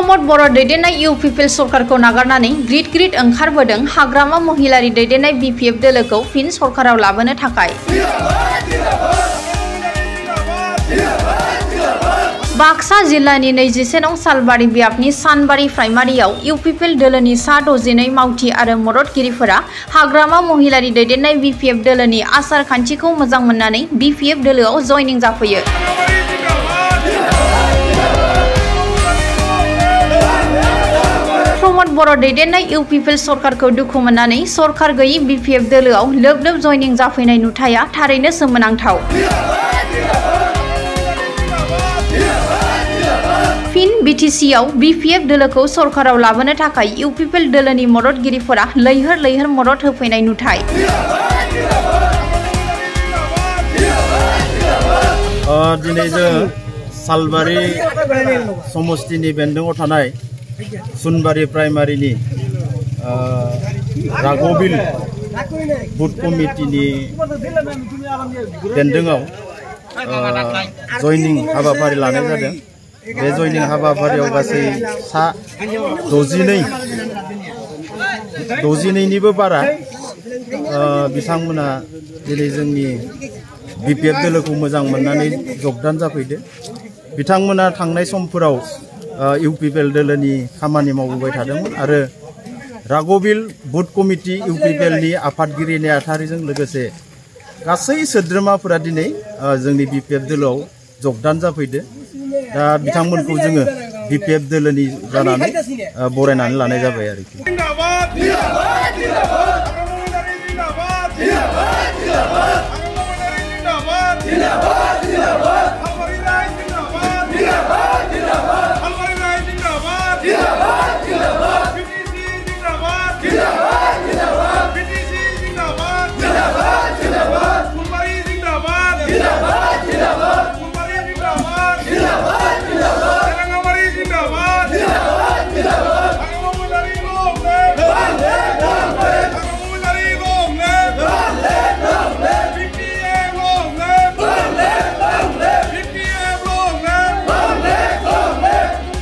प्रमोद बर' दैदेननाय इउपिपिएल सरकारखौ नागारनानै ग्रिद ओंखारबोदों हाग्रामा महिलारि दैदेननाय बिपिएफ दोलोखौ फिन सरकाराव लाबोनो थाखाय। बाक्सा जिल्लानि 21 नं सालबारि ब्याबनि सानबारि प्राइमारियाव इउपिपिएल दोलोनि सा 62 मावथि आरो मददगिरिफोरा हाग्रामा महिलारि दैदेननाय बिपिएफ दोलोनि आसार खान्थिखौ मोजां मोननानै बिपिएफ दोलोआव जयनिं जाफैयो। प्रमोद बर' दैदेननाय इउपिपिएल सरकारखौ दुखु मोननानै सरकार गैयि बिपिएफ दोलोआव लोब जयनिं जाफैनाय नुथाया थारैनो सोमोनांथाव। फिन बिटिसिआव बिपिएफ दोलोखौ सरकाराव लाबोनो थाखाय इउपिपिएल दोलोनि मददगिरिफोरा लैहोर मदद होफैनाय नुथाय। दिनै जों सालबारि समस्तिनि बेन्दोङाव थानाय सुनबारि प्राइमारिनि राघबिल बुथ कमिटिनि बेन्दोङाव जयनिं हाबाफारि लानाय जादों। बे जयनिं हाबाफारियाव गासै सा 62निबो बारा बिथांमोना दिनै जोंनि बिपिएफ दोलोखौ मोजां मोननानै जगदान जाफैदो। बिथांमोना थांनाय समफोराव इउपिपिएल दोलोनि खामानि मावबोबाय थादोंमोन आरो राघबिल बुथ कमिटि इउपिपिएलनि आफादगिरि नेहाथारिजों लोगोसे गासै सोद्रोमाफोरा दिनै जोंनि बिपिएफ दोलोआव जगदान जाफैदो। दा बिथांमोनखौ जोङो बिपिएफ दोलोनि जानानै बरायनानै लानाय जाबाय आरोखि।